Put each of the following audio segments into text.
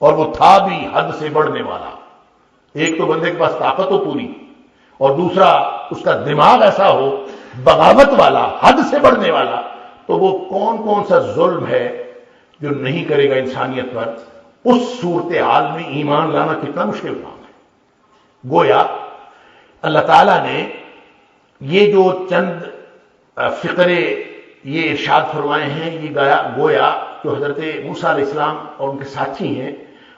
اور وہ تھا بھی حد سے بڑھنے والا. ایک تو بندے کے پاس طاقت ہو پوری، اور دوسرا اس کا دماغ ایسا ہو بغاوت والا، حد سے بڑھنے والا. تو وہ کون کون سا ظلم ہے جو نہیں کرے گا انسانیت پر؟ اس صورتحال میں ایمان لانا کتنا مشکل کام ہے. گویا اللہ تعالیٰ نے یہ جو چند فقرے یہ ارشاد فرمائے ہیں، یہ گویا جو حضرت موسیٰ علیہ السلام اور ان کے ساتھی ہیں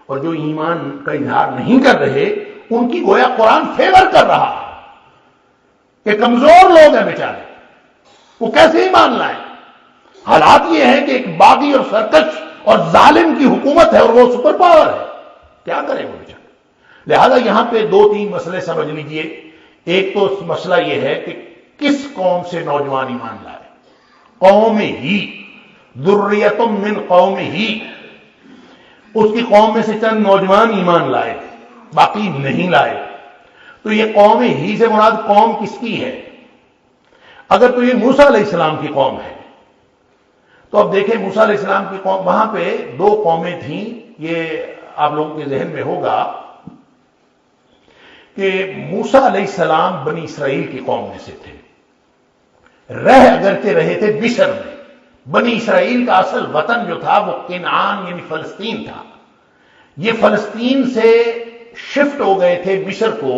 اور جو ایمان کا اظہار نہیں کر رہے، ان کی گویا قرآن فیور کر رہا ہے کہ کمزور لوگ ہیں بیچارے، وہ کیسے ایمان لائیں. حالات یہ ہے کہ ایک باغی اور سرکش اور ظالم کی حکومت ہے اور وہ سپر پاور ہے، کیا کریں وہ بیچارے. لہذا یہاں پہ دو تین مسئلے سمجھ لیجئے. ایک تو مسئلہ یہ ہے کہ کس قوم سے نوجوان ایمان لائے. قوم ہی، ذریۃ من قوم ہی، اس کی قوم میں سے چند نوجوان ایمان لائے، باقی نہیں لائے. تو یہ قوم ہی سے مراد قوم کس کی ہے؟ اگر تو یہ موسیٰ علیہ السلام کی قوم ہے تو اب دیکھیں موسیٰ علیہ السلام کی قوم، وہاں پہ دو قومیں تھیں. یہ آپ لوگوں کے ذہن میں ہوگا کہ موسیٰ علیہ السلام بنی اسرائیل کی قوم میں سے تھے. رہ اگرچہ رہے تھے مصر میں. بنی اسرائیل کا اصل وطن جو تھا وہ کنعان یعنی فلسطین تھا. یہ فلسطین سے شفٹ ہو گئے تھے مصر کو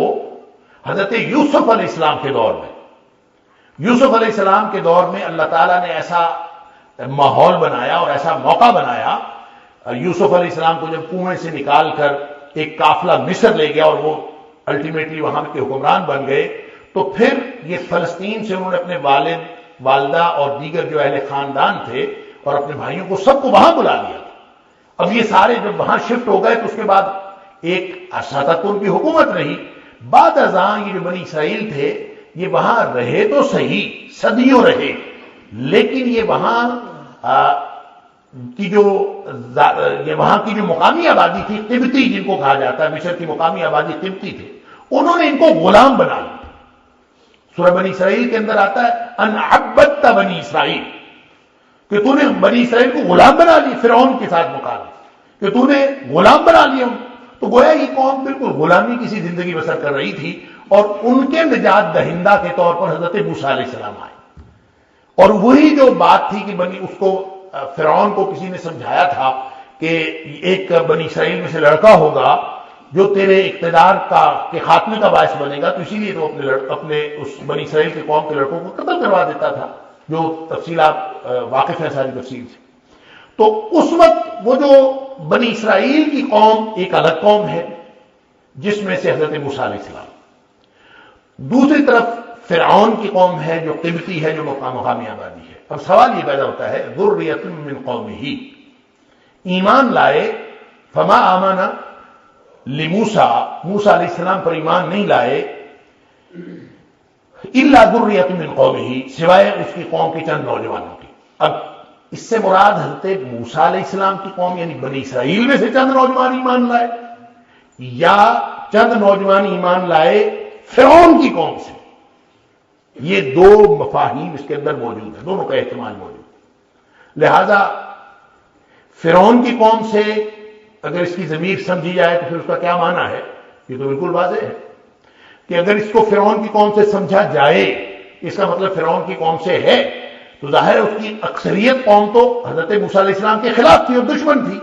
حضرت یوسف علیہ السلام کے دور میں. یوسف علیہ السلام کے دور میں اللہ تعالیٰ نے ایسا ماحول بنایا اور ایسا موقع بنایا. یوسف علیہ السلام کو جب کنویں سے نکال کر ایک قافلہ مصر لے گیا اور وہ الٹیمیٹلی وہاں کے حکمران بن گئے، تو پھر یہ فلسطین سے انہوں نے اپنے والد، والدہ اور دیگر جو اہل خاندان تھے اور اپنے بھائیوں کو سب کو وہاں بلا لیا. اب یہ سارے جب وہاں شفٹ ہو گئے تو اس کے بعد ایک عرصہ تک ان کی حکومت رہی. بعد ازاں یہ جو بنی اسرائیل تھے یہ وہاں رہے تو صحیح، صدیوں رہے، لیکن یہ وہاں کی جو مقامی آبادی تھی، قبطی جن کو کہا جاتا ہے، مصر کی مقامی آبادی قبطی تھے، انہوں نے ان کو غلام بنا لیا. سورہ بنی اسرائیل کے اندر آتا ہے ان عبدت بنی اسرائیل، کہ تو نے بنی اسرائیل کو غلام بنا لی. فرعون کے ساتھ مقابلہ کہ تو نے غلام بنا لیا. تو گویا یہ قوم بالکل غلامی کی سی زندگی بسر کر رہی تھی، اور ان کے نجات دہندہ کے طور پر حضرت موسیٰ علیہ السلام آئے. اور وہی جو بات تھی کہ اس کو فرعون کو کسی نے سمجھایا تھا کہ ایک بنی اسرائیل میں سے لڑکا ہوگا جو تیرے اقتدار کے خاتمے کا باعث بنے گا، تو اسی لیے تو اپنے اس بنی اسرائیل کے قوم کے لڑکوں کو قتل کروا دیتا تھا، جو تفصیلات واقف ہیں ساری تفصیل سے. تو اس وقت وہ جو بنی اسرائیل کی قوم ایک الگ قوم ہے جس میں سے حضرت موسیٰ علیہ السلام، دوسری طرف فرعون کی قوم ہے جو قبطی ہے، جو مقامی آبادی ہے. اب سوال یہ پیدا ہوتا ہے ذریۃ من قومہ، ایمان لائے، فما آمن لموسیٰ، موسیٰ علیہ السلام پر ایمان نہیں لائے، الا ذریۃ من قومہ، سوائے اس کی قوم کے چند نوجوانوں کی. اب اس سے مراد حضرت موسیٰ علیہ السلام کی قوم یعنی بنی اسرائیل میں سے چند نوجوان ایمان لائے، یا چند نوجوان ایمان لائے فرعون کی قوم سے. یہ دو مفاہیم اس کے اندر موجود ہیں، دونوں کا احتمال موجود ہے. لہذا فرعون کی قوم سے اگر اس کی ضمیر سمجھی جائے تو پھر اس کا کیا معنی ہے؟ یہ تو بالکل واضح ہے کہ اگر اس کو فرعون کی قوم سے سمجھا جائے، اس کا مطلب فرعون کی قوم سے ہے، تو ظاہر ہے اس کی اکثریت قوم تو حضرت موسیٰ علیہ السلام کے خلاف تھی اور دشمن تھی.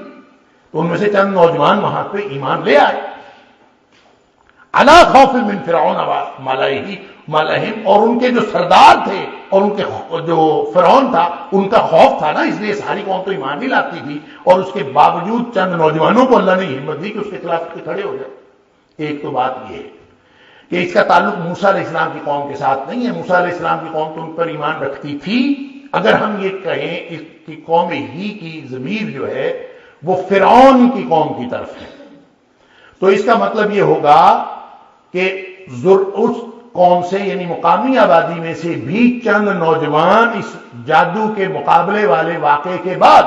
تو ان میں سے چند نوجوان وہاں پہ ایمان لے آئے. علی خوف من فرعون ملئہم، اور ان کے جو سردار تھے اور ان کے جو فرعون تھا ان کا خوف تھا نا، اس لیے ساری قوم تو ایمان نہیں لاتی تھی، اور اس کے باوجود چند نوجوانوں کو اللہ نے ہمت دی کہ اس کے خلاف کھڑے ہو جائے. ایک تو بات یہ ہے کہ اس کا تعلق موسیٰ علیہ السلام کی قوم کے ساتھ نہیں ہے. موسیٰ علیہ السلام کی قوم تو ان پر ایمان رکھتی تھی. اگر ہم یہ کہیں اس کی قوم ہی کی ضمیر جو ہے وہ فرعون کی قوم کی طرف ہے، تو اس کا مطلب یہ ہوگا کہ اس قوم سے یعنی مقامی آبادی میں سے بھی چند نوجوان اس جادو کے مقابلے والے واقعے کے بعد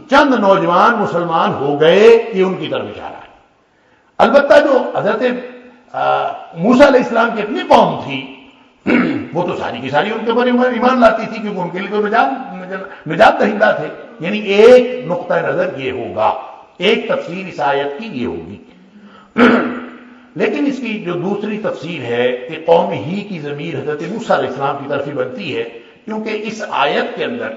چند نوجوان مسلمان ہو گئے، یہ ان کی طرف اشارہ ہے. البتہ جو حضرت موسیٰ علیہ السلام کی اپنی قوم تھی وہ تو ساری کی ساری ان کے اوپر ایمان لاتی تھی، کیونکہ ان کے لیے تو نجات دہندہ تھے. یعنی ایک نقطہ نظر یہ ہوگا ایک تفسیر اس آیت کی یہ ہوگی لیکن اس کی جو دوسری تفسیر ہے کہ قوم ہی کی ضمیر حضرت موسیٰ علیہ السلام کی طرف ہی بنتی ہے، کیونکہ اس آیت کے اندر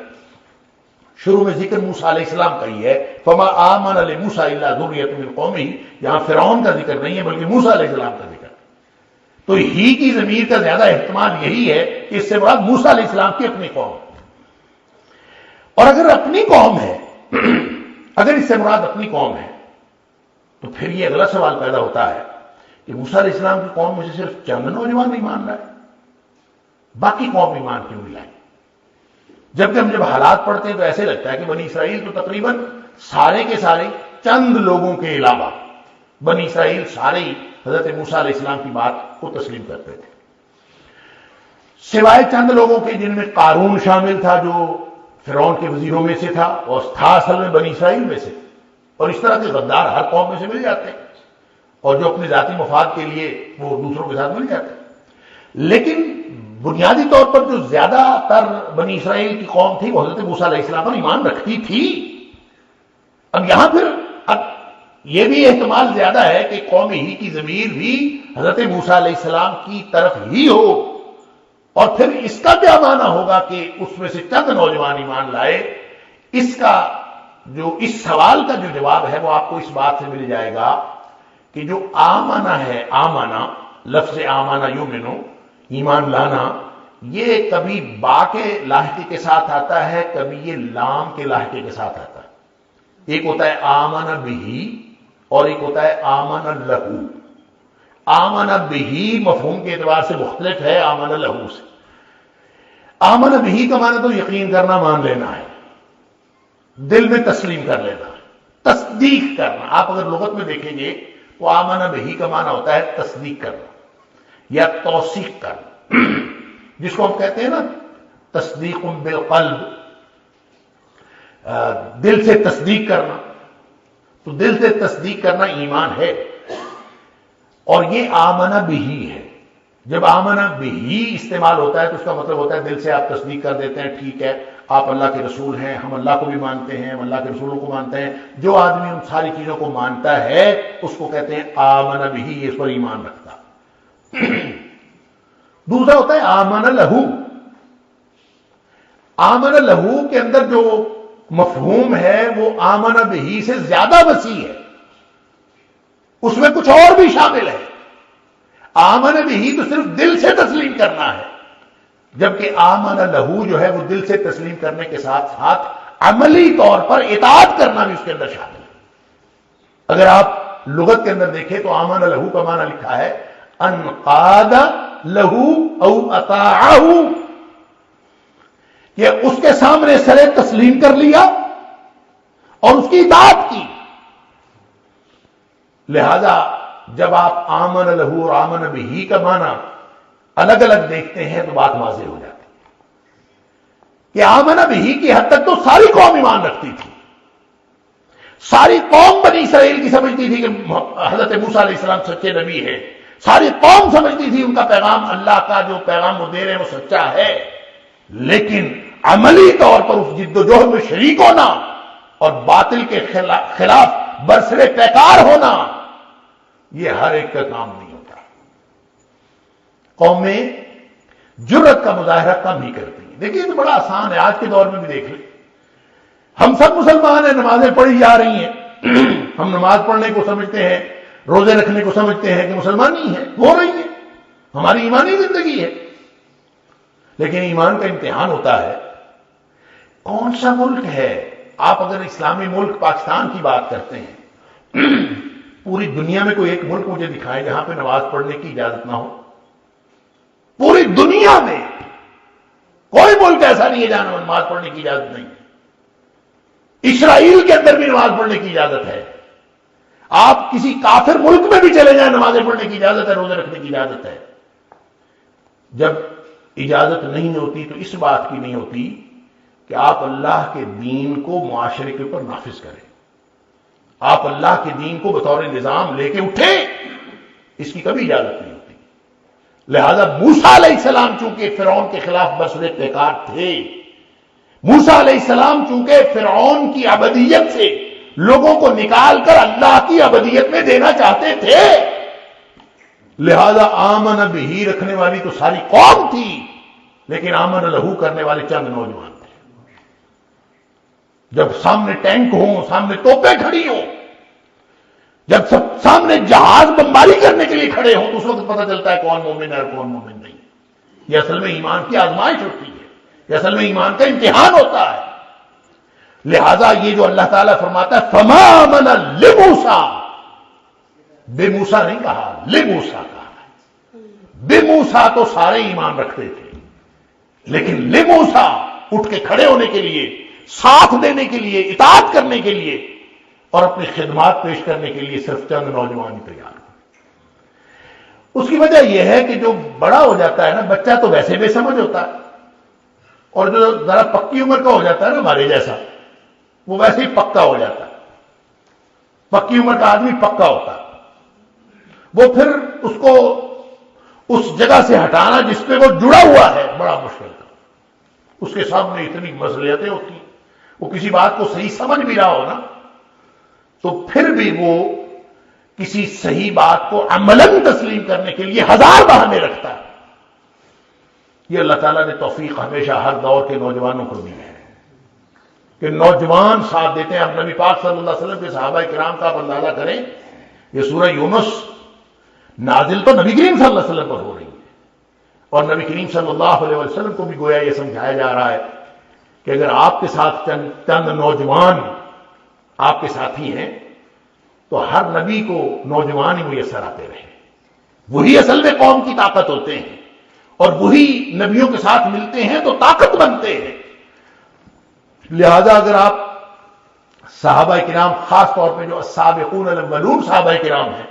شروع میں ذکر موسیٰ علیہ السلام کا ہی ہے، فما آمن لموسیٰ الا ذریۃ من قومہ، یہاں فرعون کا ذکر نہیں ہے بلکہ موسیٰ علیہ السلام کا ذکر ہے۔ تو ہی کی ضمیر کا زیادہ احتمال یہی ہے کہ اس سے مراد موسیٰ علیہ السلام کی اپنی قوم، اور اگر اپنی قوم ہے اگر اس سے مراد اپنی قوم ہے تو پھر یہ اگلا سوال پیدا ہوتا ہے کہ موسیٰ علیہ السلام کی قوم میں سے صرف چند نوجوان ایمان لائے، باقی قوم ایمان کیوں نہیں لائی؟ جبکہ ہم جب حالات پڑھتے ہیں تو ایسے لگتا ہے کہ بنی اسرائیل تو تقریباً سارے کے سارے چند لوگوں کے علاوہ بنی اسرائیل سارے ہی حضرت موسیٰ علیہ السلام کی بات کو تسلیم کرتے تھے، سوائے چند لوگوں کے جن میں قارون شامل تھا جو فرعون کے وزیروں میں سے تھا اور تھا اصل میں بنی اسرائیل میں سے، اور اس طرح کے غدار ہر قوم میں سے مل جاتے ہیں اور جو اپنے ذاتی مفاد کے لیے وہ دوسروں کے ساتھ مل جاتے ہیں، لیکن بنیادی طور پر جو زیادہ تر بنی اسرائیل کی قوم تھی وہ حضرت موسیٰ علیہ السلام پر ایمان رکھتی تھی۔ اب یہاں پھر یہ بھی احتمال زیادہ ہے کہ قوم ہی کی ضمیر بھی حضرت موسیٰ علیہ السلام کی طرف ہی ہو، اور پھر اس کا کیا معنی ہوگا کہ اس میں سے چند نوجوان ایمان لائے؟ اس کا جو اس سوال کا جو جواب ہے وہ آپ کو اس بات سے مل جائے گا کہ جو آمنا ہے، آمنا لفظ آمنا یؤمنو ایمان لانا، یہ کبھی با کے لاحقے کے ساتھ آتا ہے، کبھی یہ لام کے لاحقے کے ساتھ آتا ہے۔ ایک ہوتا ہے آمن بہی اور ایک ہوتا ہے آمن لہو۔ آمن بہی مفہوم کے اعتبار سے مختلف ہے آمن لہو سے۔ آمن بہی کا معنی تو یقین کرنا، مان لینا ہے، دل میں تسلیم کر لینا، تصدیق کرنا۔ آپ اگر لغت میں دیکھیں گے تو آمن بہی کا معنی ہوتا ہے تصدیق کرنا یا توثیق کرنا، جس کو ہم کہتے ہیں نا تصدیق بالقلب، دل سے تصدیق کرنا۔ تو دل سے تصدیق کرنا ایمان ہے، اور یہ آمنہ بہی ہے۔ جب آمنہ بہی استعمال ہوتا ہے تو اس کا مطلب ہوتا ہے دل سے آپ تصدیق کر دیتے ہیں، ٹھیک ہے آپ اللہ کے رسول ہیں، ہم اللہ کو بھی مانتے ہیں، ہم اللہ کے رسولوں کو مانتے ہیں۔ جو آدمی ان ساری چیزوں کو مانتا ہے اس کو کہتے ہیں آمنہ بہی، اس پر ایمان رکھتا۔ دوسرا ہوتا ہے آمن لہو۔ آمن لہو کے اندر جو مفہوم ہے وہ آمن بہی سے زیادہ وسیع ہے، اس میں کچھ اور بھی شامل ہے۔ آمن بہی تو صرف دل سے تسلیم کرنا ہے، جبکہ آمن لہو جو ہے وہ دل سے تسلیم کرنے کے ساتھ ساتھ عملی طور پر اطاعت کرنا بھی اس کے اندر شامل ہے۔ اگر آپ لغت کے اندر دیکھیں تو آمن لہو کا معنی لکھا ہے انقاد لہو او اطاعہ، کہ اس کے سامنے سرے تسلیم کر لیا اور اس کی اطاعت کی۔ لہذا جب آپ آمن لہو اور آمن بہی کا معنی الگ الگ دیکھتے ہیں تو بات واضح ہو جاتی ہے کہ آمن بہی کی حد تک تو ساری قوم ایمان رکھتی تھی، ساری قوم بنی اسرائیل کی سمجھتی تھی کہ حضرت موسیٰ علیہ السلام سچے نبی ہے، ساری قوم سمجھتی تھی ان کا پیغام، اللہ کا جو پیغام وہ دے رہے ہیں وہ سچا ہے، لیکن عملی طور پر اس جد و جہد میں شریک ہونا اور باطل کے خلاف برسرے پیکار ہونا یہ ہر ایک کا کام نہیں ہوتا۔ قومیں جرت کا مظاہرہ کم ہی کرتی ہیں۔ دیکھیے تو بڑا آسان ہے، آج کے دور میں بھی دیکھ لیں، ہم سب مسلمان ہیں، نمازیں پڑھی جا رہی ہیں، ہم نماز پڑھنے کو سمجھتے ہیں، روزے رکھنے کو سمجھتے ہیں کہ مسلمانی ہیں، ہو رہی ہیں، ہماری ایمانی زندگی ہے، لیکن ایمان کا امتحان ہوتا ہے کون سا ملک ہے۔ آپ اگر اسلامی ملک پاکستان کی بات کرتے ہیں، پوری دنیا میں کوئی ایک ملک مجھے دکھائے جہاں پہ نماز پڑھنے کی اجازت نہ ہو۔ پوری دنیا میں کوئی ملک ایسا نہیں ہے جہاں نماز پڑھنے کی اجازت نہیں ہے۔ اسرائیل کے اندر بھی نماز پڑھنے کی اجازت ہے، آپ کسی کافر ملک میں بھی چلے جائیں نمازیں پڑھنے کی اجازت ہے، روزے رکھنے کی اجازت ہے۔ جب اجازت نہیں ہوتی تو اس بات کی نہیں ہوتی کہ آپ اللہ کے دین کو معاشرے کے اوپر نافذ کریں، آپ اللہ کے دین کو بطور نظام لے کے اٹھیں، اس کی کبھی اجازت نہیں ہوتی۔ لہذا موسیٰ علیہ السلام چونکہ فرعون کے خلاف برسر پیکار تھے، موسیٰ علیہ السلام چونکہ فرعون کی عبودیت سے لوگوں کو نکال کر اللہ کی ابدیت میں دینا چاہتے تھے. لہذا آمن بہی رکھنے والی تو ساری قوم تھی، لیکن آمن لہو کرنے والے چند نوجوان تھے. جب سامنے ٹینک ہوں، سامنے توپیں کھڑی ہوں، جب سب سامنے جہاز بمباری کرنے کے لیے کھڑے ہوں، تو اس وقت پتہ چلتا ہے کون مومن ہے اور کون مومن نہیں. یہ اصل میں ایمان کی آزمائش ہوتی ہے، یہ اصل میں ایمان کا امتحان ہوتا ہے. لہذا یہ جو اللہ تعالیٰ فرماتا ہے فما آمن لموسیٰ، بے موسیٰ نہیں کہا، لموسیٰ کہا ہے. بے موسیٰ تو سارے ایمان رکھتے تھے، لیکن لموسیٰ اٹھ کے کھڑے ہونے کے لیے، ساتھ دینے کے لیے، اطاعت کرنے کے لیے اور اپنی خدمات پیش کرنے کے لیے صرف چند نوجوان ہی تیار ہوئے. اس کی وجہ یہ ہے کہ جو بڑا ہو جاتا ہے نا، بچہ تو ویسے بے سمجھ ہوتا ہے، اور جو ذرا پکی عمر کا ہو جاتا ہے نا ہمارے جیسا، وہ ویسے ہی پکا ہو جاتا ہے. پکی عمر کا آدمی پکا ہوتا ہے، وہ پھر اس کو اس جگہ سے ہٹانا جس پہ وہ جڑا ہوا ہے بڑا مشکل تھا. اس کے سامنے اتنی مصلحتیں ہوتی ہیں، وہ کسی بات کو صحیح سمجھ بھی رہا ہو نا، تو پھر بھی وہ کسی صحیح بات کو عملاً تسلیم کرنے کے لیے ہزار بہانے رکھتا ہے. یہ اللہ تعالیٰ نے توفیق ہمیشہ ہر دور کے نوجوانوں کو دی ہے کہ نوجوان ساتھ دیتے ہیں. اب نبی پاک صلی اللہ علیہ وسلم کے صحابہ کرام کا آپ اندازہ کریں، یہ سورہ یونس نازل تو نبی کریم صلی اللہ علیہ وسلم پر ہو رہی ہے، اور نبی کریم صلی اللہ علیہ وسلم کو بھی گویا یہ سمجھایا جا رہا ہے کہ اگر آپ کے ساتھ چند نوجوان آپ کے ساتھی ہیں تو ہر نبی کو نوجوان ہی میسر آتے رہے. وہی اصل میں قوم کی طاقت ہوتے ہیں، اور وہی نبیوں کے ساتھ ملتے ہیں تو طاقت بنتے ہیں. لہذا اگر آپ صحابہ کرام، خاص طور پہ جو السابقون الاولون صحابہ کرام ہیں،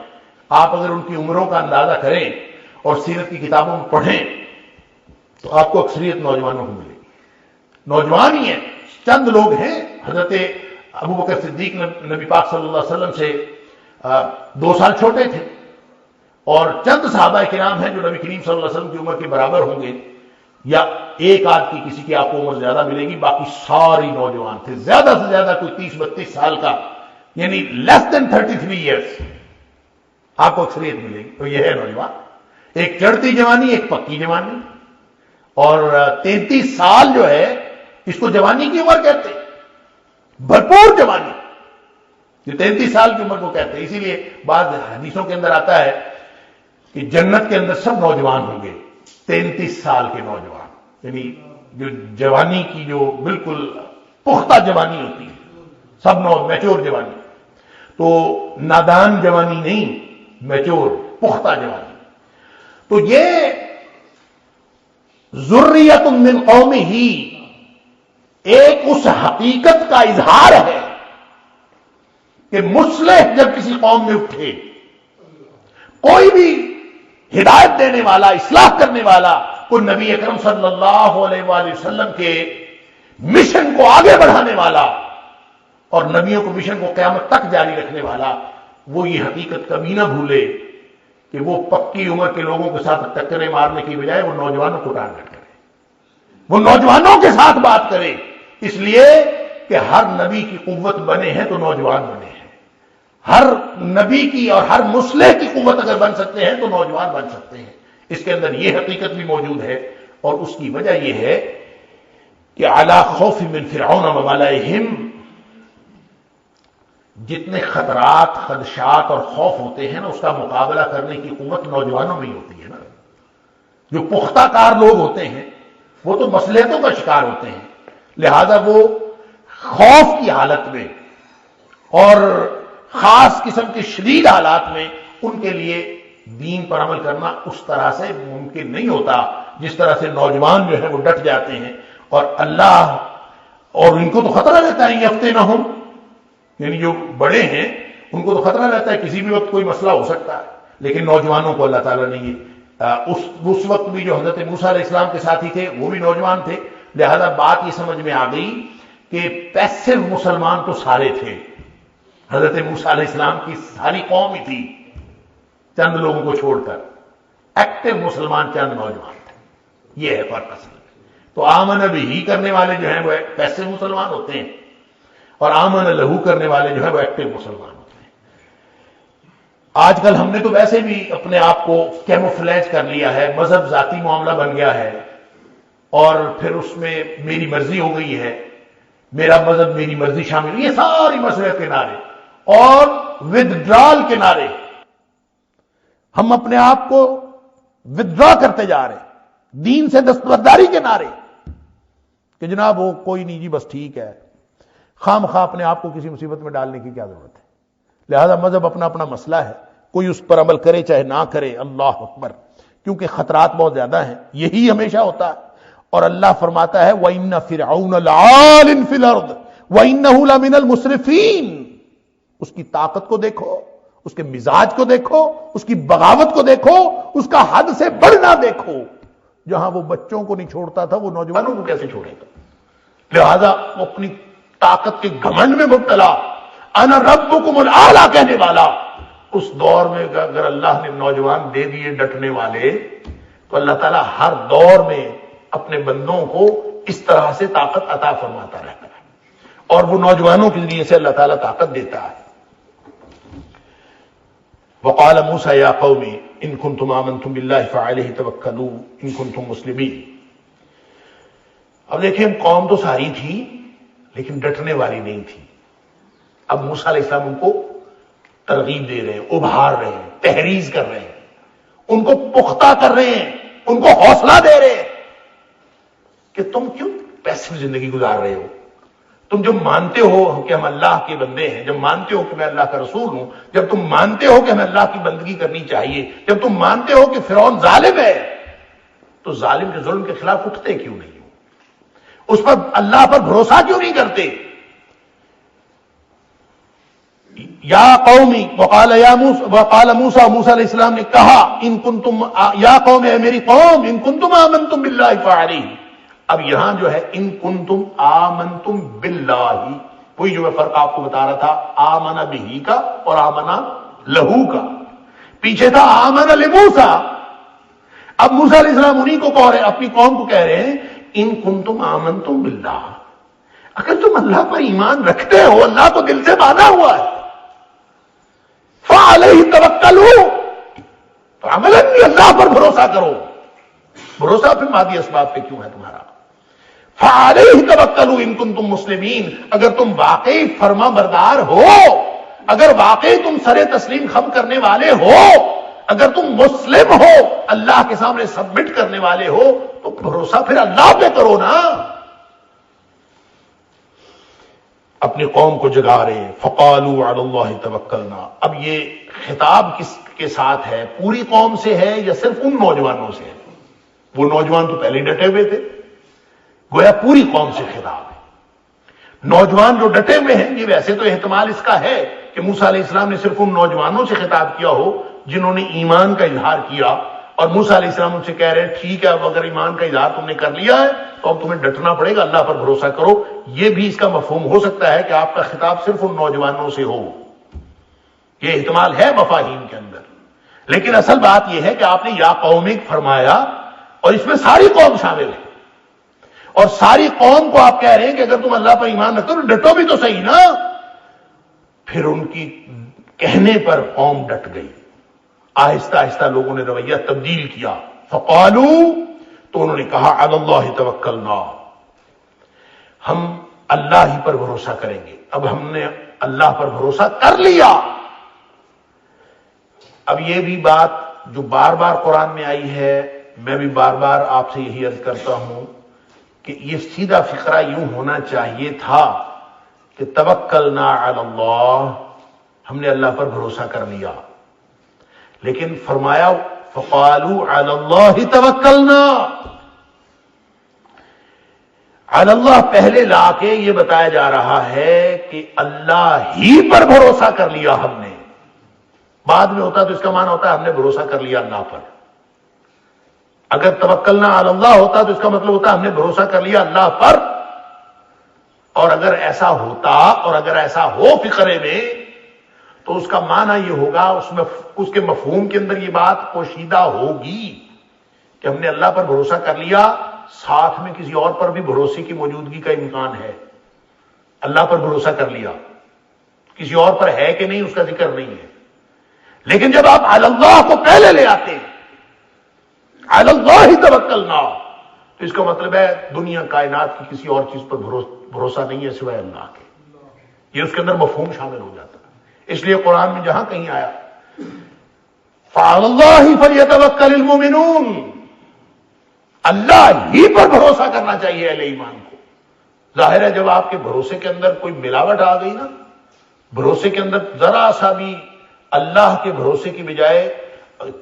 آپ اگر ان کی عمروں کا اندازہ کریں اور سیرت کی کتابوں میں پڑھیں تو آپ کو اکثریت نوجوانوں کو ملے گی. نوجوان ہی ہیں، چند لوگ ہیں. حضرت ابو بکر صدیق نبی پاک صلی اللہ علیہ وسلم سے 2 سال چھوٹے تھے، اور چند صحابہ کرام ہیں جو نبی کریم صلی اللہ علیہ وسلم کی عمر کے برابر ہوں گے، یا ایک آدھ کی کسی کی آپ کو عمر زیادہ ملے گی، باقی ساری نوجوان تھے. زیادہ سے زیادہ کوئی 30-32 سال کا، یعنی لیس دین 33 ایئرس آپ کو اکثریت ملے گی. تو یہ ہے نوجوان، ایک چڑھتی جوانی، ایک پکی جوانی. اور 33 سال جو ہے اس کو جوانی کی عمر کہتے ہیں، بھرپور جوانی. یہ 33 سال کی عمر کو کہتے ہیں. اسی لیے بعض حدیثوں کے اندر آتا ہے کہ جنت کے اندر سب نوجوان ہوں گے، 33 سال کے نوجوان، یعنی جو جوانی کی جو بالکل پختہ جوانی ہوتی ہے، سب میچور جوانی. تو نادان جوانی نہیں، میچور پختہ جوانی. تو یہ ذریت من قوم ہی ایک اس حقیقت کا اظہار ہے کہ مصلح جب کسی قوم میں اٹھے، کوئی بھی ہدایت دینے والا، اصلاح کرنے والا، کوئی نبی اکرم صلی اللہ علیہ وآلہ وسلم کے مشن کو آگے بڑھانے والا اور نبیوں کو مشن کو قیامت تک جاری رکھنے والا، وہ یہ حقیقت کبھی نہ بھولے کہ وہ پکی عمر کے لوگوں کے ساتھ ٹکرے مارنے کی بجائے وہ نوجوانوں کو ٹارگٹ کرے، وہ نوجوانوں کے ساتھ بات کرے. اس لیے کہ ہر نبی کی قوت بنے ہیں تو نوجوان بنے ہیں. ہر نبی کی اور ہر مصلح کی قوت اگر بن سکتے ہیں تو نوجوان بن سکتے ہیں. اس کے اندر یہ حقیقت بھی موجود ہے، اور اس کی وجہ یہ ہے کہ علی خوف من فرعون وملئہم، جتنے خطرات، خدشات اور خوف ہوتے ہیں نا، اس کا مقابلہ کرنے کی قوت نوجوانوں میں ہی ہوتی ہے نا. جو پختہ کار لوگ ہوتے ہیں وہ تو مصلحتوں کا شکار ہوتے ہیں، لہذا وہ خوف کی حالت میں اور خاص قسم کے شدید حالات میں ان کے لیے دین پر عمل کرنا اس طرح سے ممکن نہیں ہوتا جس طرح سے نوجوان جو ہے وہ ڈٹ جاتے ہیں. اور اللہ، اور ان کو تو خطرہ رہتا ہے یفتنہم، یعنی جو بڑے ہیں ان کو تو خطرہ رہتا ہے کسی بھی وقت کوئی مسئلہ ہو سکتا ہے، لیکن نوجوانوں کو اللہ تعالیٰ نے یہ اس وقت بھی جو حضرت موسیٰ علیہ السلام کے ساتھی تھے وہ بھی نوجوان تھے. لہذا بات یہ سمجھ میں آ گئی کہ پیسو مسلمان تو سارے تھے، حضرت موسیٰ علیہ السلام کی ساری قوم ہی تھی چند لوگوں کو چھوڑ کر، ایکٹیو مسلمان چند نوجوان تھے. یہ ہے فرق اصل. تو آمن بھی کرنے والے جو ہیں وہ پیسے مسلمان ہوتے ہیں، اور آمن لہو کرنے والے جو ہے وہ ایکٹیو مسلمان ہوتے ہیں۔ آج کل ہم نے تو ویسے بھی اپنے آپ کو کیموفلیج کر لیا ہے، مذہب ذاتی معاملہ بن گیا ہے، اور پھر اس میں میری مرضی ہو گئی ہے، میرا مذہب میری مرضی شامل، یہ ساری مسئلے کے نعرے اور ودڈرال کے نعرے، ہم اپنے آپ کو ودڈرا کرتے جا رہے ہیں، دین سے دستبرداری کے نعرے کہ جناب وہ کوئی نہیں جی بس ٹھیک ہے، خام خواہ اپنے آپ کو کسی مصیبت میں ڈالنے کی کیا ضرورت ہے۔ لہذا مذہب اپنا اپنا مسئلہ ہے، کوئی اس پر عمل کرے چاہے نہ کرے، اللہ اکبر، کیونکہ خطرات بہت زیادہ ہیں، یہی ہمیشہ ہوتا ہے۔ اور اللہ فرماتا ہے وَإِنَّ فِرْعَوْنَ لَعَالٍ فِي الْأَرْضِ وَإِنَّهُ لَمِنَ الْمُسْرِفِينَ، اس کی طاقت کو دیکھو، اس کے مزاج کو دیکھو، اس کی بغاوت کو دیکھو، اس کا حد سے بڑھنا دیکھو۔ جہاں وہ بچوں کو نہیں چھوڑتا تھا وہ نوجوانوں کو کیسے چھوڑے گا؟ لہذا وہ اپنی طاقت کے گھمنڈ میں مبتلا، انا ربکم الاعلی کہنے والا، اس دور میں اگر اللہ نے نوجوان دے دیے ڈٹنے والے، تو اللہ تعالیٰ ہر دور میں اپنے بندوں کو اس طرح سے طاقت عطا فرماتا رہتا ہے، اور وہ نوجوانوں کے ذریعے سے اللہ تعالیٰ طاقت دیتا ہے۔ وقال موسیٰ یا قوم ان کنتم آمنتم باللہ فعلیہ توکلوا ان کنتم مسلمین۔ اب دیکھیں قوم تو ساری تھی لیکن ڈٹنے والی نہیں تھی۔ اب موسیٰ علیہ السلام ان کو ترغیب دے رہے ہیں، ابھار رہے ہیں، تحریض کر رہے ہیں، ان کو پختہ کر رہے ہیں، ان کو حوصلہ دے رہے ہیں کہ تم کیوں پیسو زندگی گزار رہے ہو؟ تم جب مانتے ہو کہ ہم اللہ کے بندے ہیں، جب مانتے ہو کہ میں اللہ کا رسول ہوں، جب تم مانتے ہو کہ ہمیں اللہ کی بندگی کرنی چاہیے، جب تم مانتے ہو کہ فرعون ظالم ہے، تو ظالم کے ظلم کے خلاف اٹھتے کیوں نہیں ہو؟ اس پر اللہ پر بھروسہ کیوں نہیں کرتے؟ یا قومی وقال موسیٰ، موسیٰ علیہ السلام نے کہا ان کنتم، یا قوم ہے میری قوم، ان کنتم آمنتم باللہ فعلیہ۔ اب یہاں جو ہے ان کنتم آمنتم باللہ، وہی جو میں فرق آپ کو بتا رہا تھا، آمن بہی کا اور آمن لہو کا۔ پیچھے تھا آمن لموسیٰ، اب موسیٰ علیہ السلام انہی کو کہہ رہے ہیں، اپنی قوم کو کہہ رہے ہیں ان کنتم آمنتم باللہ، اگر تم اللہ پر ایمان رکھتے ہو، اللہ کو دل سے مانا ہوا ہے، فعلیہ توکلوا، تو عملاً بھی اللہ پر بھروسہ کرو۔ بھروسہ پھر مادی اسباب پہ کیوں ہے تمہارا؟ فعلیہ توکلوا ان کنتم مسلمین، اگر تم واقعی فرما بردار ہو، اگر واقعی تم سر تسلیم خم کرنے والے ہو، اگر تم مسلم ہو، اللہ کے سامنے سبمٹ کرنے والے ہو، تو بھروسہ پھر اللہ پہ کرو نا۔ اپنی قوم کو جگا رہے ہیں، فقالوا علی اللہ توکلنا۔ اب یہ خطاب کس کے ساتھ ہے؟ پوری قوم سے ہے یا صرف ان نوجوانوں سے ہے؟ وہ نوجوان تو پہلے ہی ڈٹے ہوئے تھے، گویا پوری قوم سے خطاب ہے۔ نوجوان جو ڈٹے ہوئے ہیں، یہ ویسے تو احتمال اس کا ہے کہ موسیٰ علیہ السلام نے صرف ان نوجوانوں سے خطاب کیا ہو جنہوں نے ایمان کا اظہار کیا، اور موسیٰ علیہ السلام ان سے کہہ رہے ہیں ٹھیک ہے، اب اگر ایمان کا اظہار تم نے کر لیا ہے تو اب تمہیں ڈٹنا پڑے گا، اللہ پر بھروسہ کرو۔ یہ بھی اس کا مفہوم ہو سکتا ہے کہ آپ کا خطاب صرف ان نوجوانوں سے ہو، یہ احتمال ہے مفاہیم کے اندر، لیکن اصل بات یہ ہے کہ آپ نے یا قوم فرمایا اور اس میں ساری قوم شامل ہے، اور ساری قوم کو آپ کہہ رہے ہیں کہ اگر تم اللہ پر ایمان رکھتے ہو تو ڈٹو بھی تو صحیح نا۔ پھر ان کی کہنے پر قوم ڈٹ گئی، آہستہ آہستہ لوگوں نے رویہ تبدیل کیا۔ فقالوا، تو انہوں نے کہا علی اللہ توکلنا، ہم اللہ ہی پر بھروسہ کریں گے۔ اب ہم نے اللہ پر بھروسہ کر لیا۔ اب یہ بھی بات جو بار بار قرآن میں آئی ہے، میں بھی بار بار آپ سے یہی عرض کرتا ہوں کہ یہ سیدھا فقرہ یوں ہونا چاہیے تھا کہ توکلنا علی اللہ، ہم نے اللہ پر بھروسہ کر لیا، لیکن فرمایا فقالوا علی اللہ توکلنا، علی اللہ پہلے لا کے یہ بتایا جا رہا ہے کہ اللہ ہی پر بھروسہ کر لیا ہم نے۔ بعد میں ہوتا تو اس کا معنی ہوتا ہے ہم نے بھروسہ کر لیا اللہ پر۔ اگر توکلنا علی اللہ ہوتا تو اس کا مطلب ہوتا ہم نے بھروسہ کر لیا اللہ پر، اور اگر ایسا ہوتا اور اگر ایسا ہو فقرے میں تو اس کا معنی یہ ہوگا، اس کے مفہوم کے اندر یہ بات پوشیدہ ہوگی کہ ہم نے اللہ پر بھروسہ کر لیا، ساتھ میں کسی اور پر بھی بھروسے کی موجودگی کا امکان ہے، اللہ پر بھروسہ کر لیا، کسی اور پر ہے کہ نہیں اس کا ذکر نہیں ہے، لیکن جب آپ علی اللہ کو پہلے لے آتے ہیں، علی اللہ توکلنا، تو اس کا مطلب ہے دنیا کائنات کی کسی اور چیز پر بھروسہ نہیں ہے سوائے اللہ کے. یہ اس کے اندر مفہوم شامل ہو جاتا ہے. اس لیے قرآن میں جہاں کہیں آیا فعلی اللہ فلیتوکل المؤمنون، اللہ ہی پر بھروسہ کرنا چاہیے اہل ایمان کو. ظاہر ہے جب آپ کے بھروسے کے اندر کوئی ملاوٹ آ گئی نا، بھروسے کے اندر ذرا سا بھی اللہ کے بھروسے کی بجائے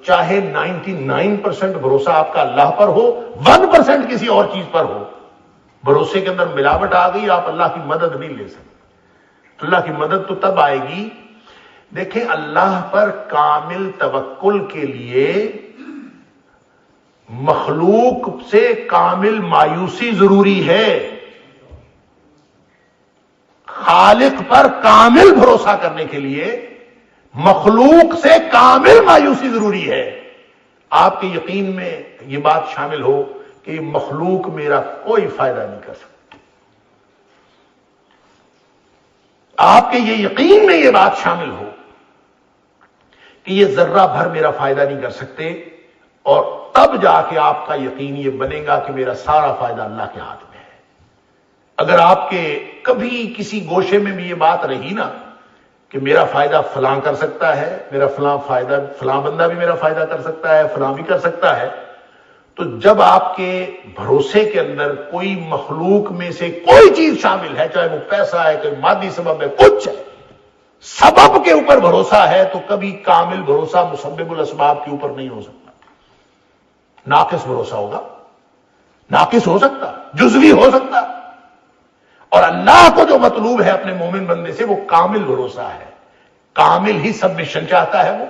چاہے 99% بھروسہ آپ کا اللہ پر ہو، 1% کسی اور چیز پر ہو، بھروسے کے اندر ملاوٹ آ گئی، آپ اللہ کی مدد نہیں لے سکتے. اللہ کی مدد تو تب آئے گی، دیکھیں اللہ پر کامل توکل کے لیے مخلوق سے کامل مایوسی ضروری ہے. خالق پر کامل بھروسہ کرنے کے لیے مخلوق سے کامل مایوسی ضروری ہے. آپ کے یقین میں یہ بات شامل ہو کہ یہ مخلوق میرا کوئی فائدہ نہیں کر سکتا. آپ کے یہ یقین میں یہ بات شامل ہو کہ یہ ذرہ بھر میرا فائدہ نہیں کر سکتے، اور تب جا کے آپ کا یقین یہ بنے گا کہ میرا سارا فائدہ اللہ کے ہاتھ میں ہے. اگر آپ کے کبھی کسی گوشے میں بھی یہ بات رہی نا کہ میرا فائدہ فلاں کر سکتا ہے، میرا فلاں بندہ بھی میرا فائدہ کر سکتا ہے، فلاں بھی کر سکتا ہے، تو جب آپ کے بھروسے کے اندر کوئی مخلوق میں سے کوئی چیز شامل ہے، چاہے وہ پیسہ ہے، کوئی مادی سبب ہے، کچھ ہے، سبب کے اوپر بھروسہ ہے، تو کبھی کامل بھروسہ مسبب الاسباب کے اوپر نہیں ہو سکتا. ناقص بھروسہ ہوگا، ناقص ہو سکتا، جزوی ہو سکتا. اور اللہ کو جو مطلوب ہے اپنے مومن بندے سے وہ کامل بھروسہ ہے. کامل ہی سبمیشن چاہتا ہے. وہ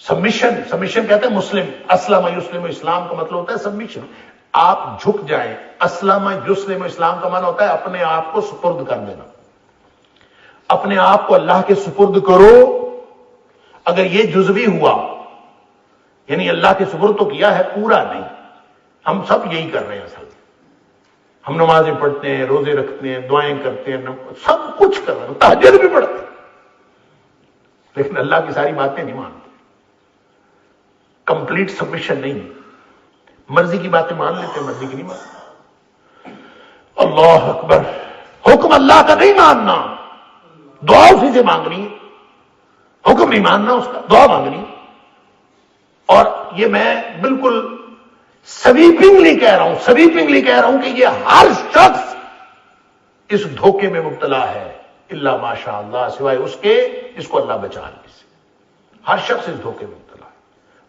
سبمیشن کہتے ہیں مسلم، اسلم یسلم، اسلام کا مطلب ہوتا ہے سبمیشن. آپ جھک جائیں. اسلم یسلم، اسلام کا معنی ہوتا ہے اپنے آپ کو سپرد کر دینا. اپنے آپ کو اللہ کے سپرد کرو. اگر یہ جزوی ہوا یعنی اللہ کے سپرد تو کیا ہے، پورا نہیں. ہم سب یہی کر رہے ہیں. اصل ہم نمازیں پڑھتے ہیں، روزے رکھتے ہیں، دعائیں کرتے ہیں، سب کچھ کر رہے ہیں، تہجد بھی پڑھتے ہیں، لیکن اللہ کی ساری باتیں نہیں مانتے. کمپلیٹ سبمیشن نہیں. مرضی کی باتیں مان لیتے ہیں، مرضی کی نہیں مانتے. اللہ اکبر. حکم اللہ کا نہیں ماننا، دعا اسی سے مانگنی. حکم نہیں ماننا اس کا، دعا مانگنی. اور یہ میں بالکل سویپنگلی کہہ رہا ہوں کہ یہ ہر شخص اس دھوکے میں مبتلا ہے، الا ماشاء اللہ، سوائے اس کے جس کو اللہ بچا لے. ہر شخص اس دھوکے میں مبتلا ہے.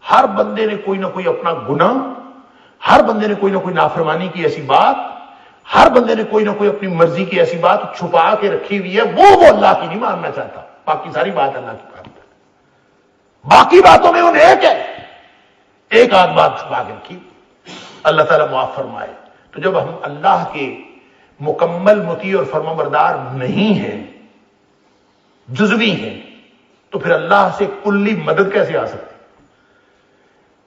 ہر بندے نے کوئی نہ کوئی اپنا گناہ، ہر بندے نے کوئی نہ کوئی نافرمانی کی ایسی بات، ہر بندے نے کوئی نہ کوئی اپنی مرضی کی ایسی بات چھپا کے رکھی ہوئی ہے. وہ اللہ کی نہیں ماننا چاہتا. باقی ساری بات اللہ کی بات ہے. باقی باتوں میں وہ ایک ہے، ایک آدھ بات چھپا کے رکھی. اللہ تعالیٰ معاف فرمائے. تو جب ہم اللہ کے مکمل مطیع اور فرمانبردار نہیں ہیں، جزوی ہیں، تو پھر اللہ سے کلی مدد کیسے آ سکتی؟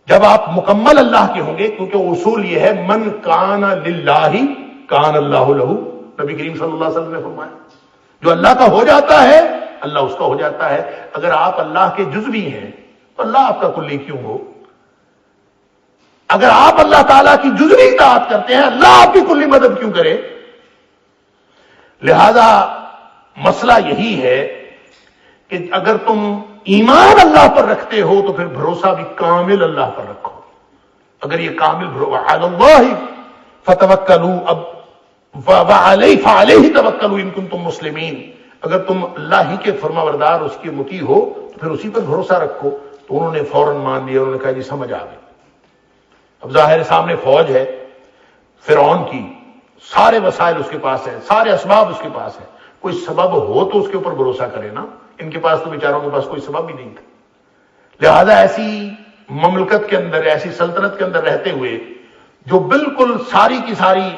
جب آپ مکمل اللہ کے ہوں گے، کیونکہ اصول یہ ہے من کان للہ کان اللہ لہ. نبی کریم صلی اللہ علیہ وسلم نے فرمایا جو اللہ کا ہو جاتا ہے اللہ اس کا ہو جاتا ہے. اگر آپ اللہ کے جزوی ہیں تو اللہ آپ کا کلی کیوں ہو؟ اگر آپ اللہ تعالیٰ کی جزوی اطاعت کرتے ہیں اللہ آپ کی کلی مدد کیوں کرے؟ لہذا مسئلہ یہی ہے کہ اگر تم ایمان اللہ پر رکھتے ہو تو پھر بھروسہ بھی کامل اللہ پر رکھو. اگر یہ کامل بھروسہ علی اللہ فتوکلوا، اب فعلیہ توکلوا ان کنتم مسلمین، اگر تم اللہ ہی کے فرمانبردار اس کے مطیع ہو تو پھر اسی پر بھروسہ رکھو. تو انہوں نے فوراً مان لیا. انہوں نے کہا جی سمجھ آ گئی. اب ظاہر سامنے فوج ہے فرعون کی، سارے وسائل اس کے پاس ہیں، سارے اسباب اس کے پاس ہیں. کوئی سبب ہو تو اس کے اوپر بھروسہ کرے نا. ان کے پاس تو بیچاروں کے پاس کوئی سبب ہی نہیں تھا. لہذا ایسی مملکت کے اندر، ایسی سلطنت کے اندر رہتے ہوئے جو بالکل ساری کی ساری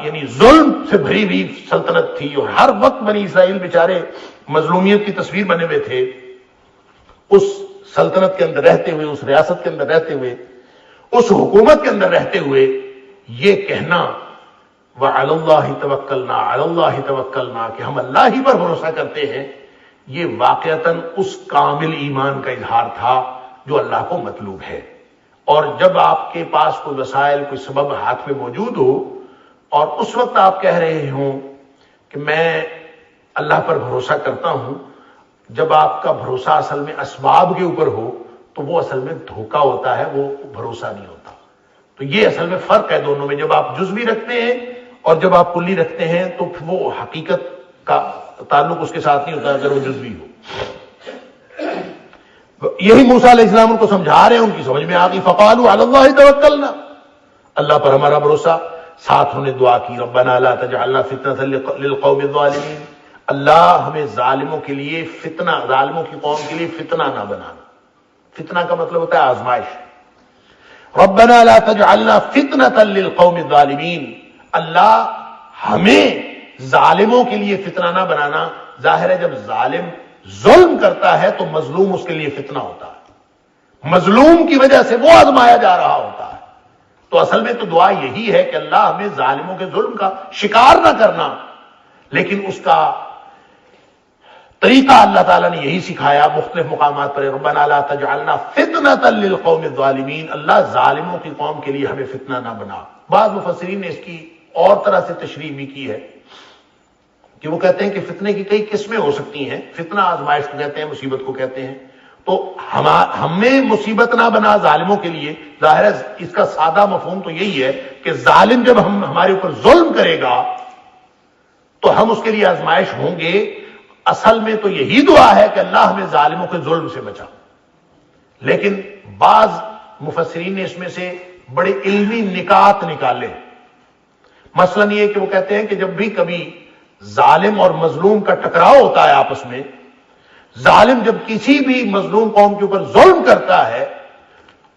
یعنی ظلم سے بھری ہوئی سلطنت تھی، اور ہر وقت بنی اسرائیل بیچارے مظلومیت کی تصویر بنے ہوئے تھے، اس سلطنت کے اندر رہتے ہوئے، اس ریاست کے اندر رہتے ہوئے، اس حکومت کے اندر رہتے ہوئے یہ کہنا وَعَلَى اللَّهِ تَوَكَّلْنَا عَلَى اللَّهِ تَوَكَّلْنَا کہ ہم اللہ ہی پر بھروسہ کرتے ہیں، یہ واقعتاً اس کامل ایمان کا اظہار تھا جو اللہ کو مطلوب ہے۔ اور جب آپ کے پاس کوئی وسائل، کوئی سبب ہاتھ میں موجود ہو اور اس وقت آپ کہہ رہے ہوں کہ میں اللہ پر بھروسہ کرتا ہوں، جب آپ کا بھروسہ اصل میں اسباب کے اوپر ہو تو وہ اصل میں دھوکہ ہوتا ہے، وہ بھروسہ نہیں ہوتا۔ تو یہ اصل میں فرق ہے دونوں میں، جب آپ جزوی رکھتے ہیں اور جب آپ کلی رکھتے ہیں تو وہ حقیقت کا تعلق اس کے ساتھ نہیں ہوتا اگر وہ جزوی ہو۔ یہی موسیٰ علیہ السلام ان کو سمجھا رہے ہیں، ان کی سمجھ میں آ گئی، فقالوا علی اللہ توکلنا، اللہ پر ہمارا بھروسہ۔ ساتھ انہوں نے دعا کی، ربنا لا تجعلنا فتنة للقوم الظالمین، اللہ ہمیں ظالموں کے لیے فتنہ، ظالموں کی قوم کے لیے فتنہ نہ بنانا۔ فتنہ کا مطلب ہوتا ہے آزمائش۔ ربنا لا تجعلنا فتنة للقوم الظالمین، اللہ ہمیں ظالموں کے لیے فتنہ نہ بنانا۔ ظاہر ہے جب ظالم ظلم کرتا ہے تو مظلوم اس کے لیے فتنہ ہوتا ہے، مظلوم کی وجہ سے وہ آزمایا جا رہا ہوتا ہے۔ تو اصل میں تو دعا یہی ہے کہ اللہ ہمیں ظالموں کے ظلم کا شکار نہ کرنا، لیکن اس کا طریقہ اللہ تعالیٰ نے یہی سکھایا مختلف مقامات پر، ربنا لا تجعلنا فتنة للقوم الظالمین، اللہ ظالموں کی قوم کے لیے ہمیں فتنہ نہ بنا۔ بعض مفسرین نے اس کی اور طرح سے تشریح بھی کی ہے کہ وہ کہتے ہیں کہ فتنے کی کئی قسمیں ہو سکتی ہیں، فتنہ آزمائش کو کہتے ہیں، مصیبت کو کہتے ہیں۔ تو ہمیں مصیبت نہ بنا ظالموں کے لیے، ظاہر ہے اس کا سادہ مفہوم تو یہی ہے کہ ظالم جب ہمارے اوپر ظلم کرے گا تو ہم اس کے لیے آزمائش ہوں گے۔ اصل میں تو یہی دعا ہے کہ اللہ ہمیں ظالموں کے ظلم سے بچا۔ لیکن بعض مفسرین نے اس میں سے بڑے علمی نکات نکالے، مثلا یہ کہ وہ کہتے ہیں کہ جب بھی کبھی ظالم اور مظلوم کا ٹکراؤ ہوتا ہے آپس میں، ظالم جب کسی بھی مظلوم قوم کے اوپر ظلم کرتا ہے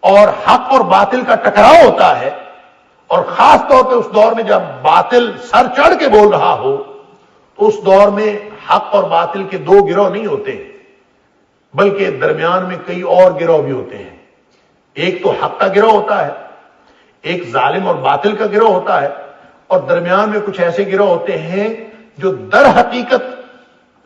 اور حق اور باطل کا ٹکراؤ ہوتا ہے، اور خاص طور پہ اس دور میں جب باطل سر چڑھ کے بول رہا ہو، تو اس دور میں حق اور باطل کے دو گروہ نہیں ہوتے، بلکہ درمیان میں کئی اور گروہ بھی ہوتے ہیں۔ ایک تو حق کا گروہ ہوتا ہے، ایک ظالم اور باطل کا گروہ ہوتا ہے، اور درمیان میں کچھ ایسے گروہ ہوتے ہیں جو در حقیقت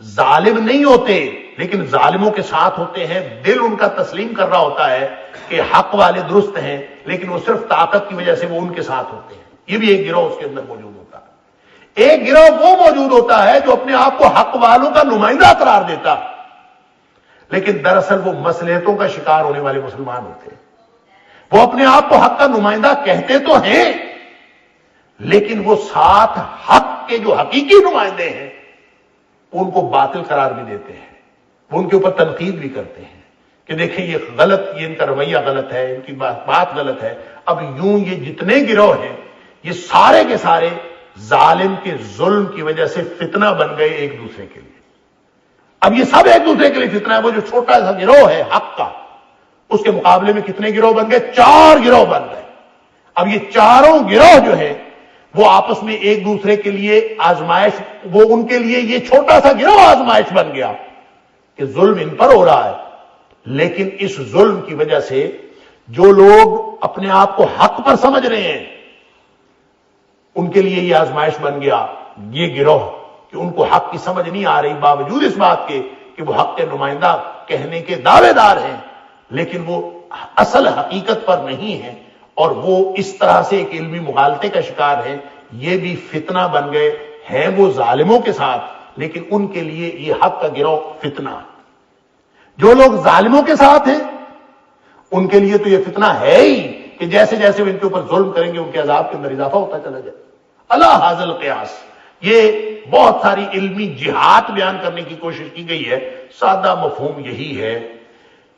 ظالم نہیں ہوتے لیکن ظالموں کے ساتھ ہوتے ہیں، دل ان کا تسلیم کر رہا ہوتا ہے کہ حق والے درست ہیں، لیکن وہ صرف طاقت کی وجہ سے وہ ان کے ساتھ ہوتے ہیں۔ یہ بھی ایک گروہ اس کے اندر موجود ہوتا ہے۔ ایک گروہ وہ موجود ہوتا ہے جو اپنے آپ کو حق والوں کا نمائندہ قرار دیتا، لیکن دراصل وہ مصلحتوں کا شکار ہونے والے مسلمان ہوتے ہیں۔ وہ اپنے آپ کو حق کا نمائندہ کہتے تو ہیں، لیکن وہ ساتھ حق کے جو حقیقی نمائندے ہیں ان کو باطل قرار بھی دیتے ہیں، وہ ان کے اوپر تنقید بھی کرتے ہیں کہ دیکھیں یہ غلط، یہ ان کا رویہ غلط ہے، ان کی بات غلط ہے۔ اب یوں یہ جتنے گروہ ہیں یہ سارے کے سارے ظالم کے ظلم کی وجہ سے فتنہ بن گئے ایک دوسرے کے لیے۔ اب یہ سب ایک دوسرے کے لیے فتنہ ہے۔ وہ جو چھوٹا سا گروہ ہے حق کا، اس کے مقابلے میں کتنے گروہ بن گئے؟ 4 گروہ بن گئے۔ اب یہ چاروں گروہ جو ہے وہ آپس میں ایک دوسرے کے لیے آزمائش، وہ ان کے لیے یہ چھوٹا سا گروہ آزمائش بن گیا کہ ظلم ان پر ہو رہا ہے، لیکن اس ظلم کی وجہ سے جو لوگ اپنے آپ کو حق پر سمجھ رہے ہیں ان کے لیے یہ آزمائش بن گیا، یہ گروہ کہ ان کو حق کی سمجھ نہیں آ رہی، باوجود اس بات کے کہ وہ حق کے نمائندہ کہنے کے دعوے دار ہیں، لیکن وہ اصل حقیقت پر نہیں ہیں، اور وہ اس طرح سے ایک علمی مغالطے کا شکار ہے۔ یہ بھی فتنہ بن گئے ہیں، وہ ظالموں کے ساتھ، لیکن ان کے لیے یہ حق کا گروہ فتنہ۔ جو لوگ ظالموں کے ساتھ ہیں ان کے لیے تو یہ فتنہ ہے ہی کہ جیسے جیسے وہ ان کے اوپر ظلم کریں گے ان کے عذاب کے اندر اضافہ ہوتا چلا جائے۔ اللہ حاضل قیاس، یہ بہت ساری علمی جہات بیان کرنے کی کوشش کی گئی ہے، سادہ مفہوم یہی ہے،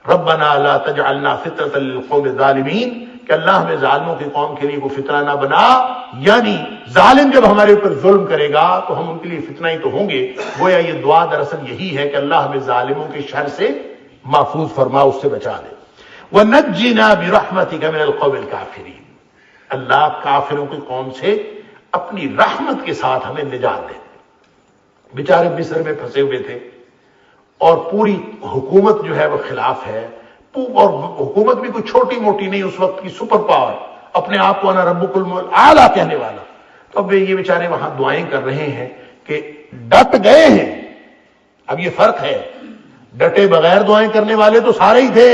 ربنا لا تجعلنا فتنة للقوم الظالمین، کہ اللہ ہمیں ظالموں کی قوم کے لیے کوئی فتنہ نہ بنا، یعنی ظالم جب ہمارے اوپر ظلم کرے گا تو ہم ان کے لیے فتنہ ہی تو ہوں گے۔ گویا یہ دعا دراصل یہی ہے کہ اللہ ہمیں ظالموں کے شر سے محفوظ فرما، اس سے بچا لے۔ وَنَجِّنَا بِرَحْمَتِكَ مِنَ الْقَوْمِ الْكَافِرِينَ، اللہ کافروں کی قوم سے اپنی رحمت کے ساتھ ہمیں نجات دے۔ بیچارے مصر میں پھنسے ہوئے تھے اور پوری حکومت جو ہے وہ خلاف ہے، اور حکومت بھی کوئی چھوٹی موٹی نہیں، اس وقت کی سپر پاور، اپنے آپ کو انا ربکم الاعلی کہنے والا، تو اب یہ بیچارے وہاں دعائیں کر رہے ہیں کہ ڈٹ گئے ہیں. اب یہ فرق ہے، ڈٹے بغیر دعائیں کرنے والے تو سارے ہی تھے،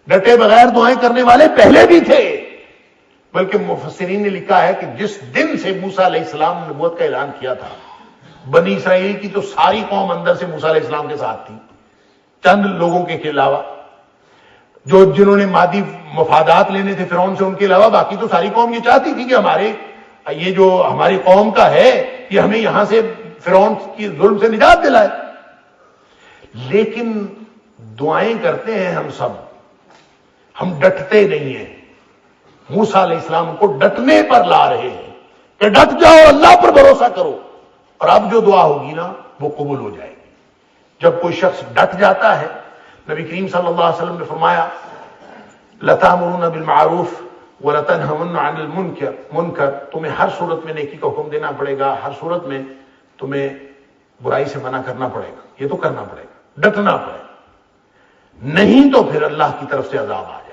ڈٹے بغیر دعائیں کرنے والے پہلے بھی تھے. بلکہ مفسرین نے لکھا ہے کہ جس دن سے موسیٰ علیہ السلام نے نبوت کا اعلان کیا تھا، بنی اسرائیل کی تو ساری قوم اندر سے موسیٰ علیہ السلام کے ساتھ تھی، چند لوگوں کے علاوہ، جنہوں نے مادی مفادات لینے تھے فرعون سے، ان کے علاوہ باقی تو ساری قوم یہ چاہتی تھی کہ یہ جو ہماری قوم کا ہے یہ ہمیں یہاں سے فرعون کی ظلم سے نجات دلائے. لیکن دعائیں کرتے ہیں ہم سب، ہم ڈٹتے نہیں ہیں. موسیٰ علیہ السلام کو ڈٹنے پر لا رہے ہیں کہ ڈٹ جاؤ، اللہ پر بھروسہ کرو، اور اب جو دعا ہوگی نا وہ قبول ہو جائے گی. جب کوئی شخص ڈٹ جاتا ہے، نبی کریم صلی اللہ علیہ وسلم نے فرمایا لَتَأْمُرُونَ بِالْمَعْرُوفِ وَلَتَنْهَوْنَ عَنِ الْمُنْكَرِ، تمہیں ہر صورت میں نیکی کا حکم دینا پڑے گا، ہر صورت میں تمہیں برائی سے منع کرنا پڑے گا. یہ تو کرنا پڑے گا، ڈٹنا پڑے گا، نہیں تو پھر اللہ کی طرف سے عذاب آئے.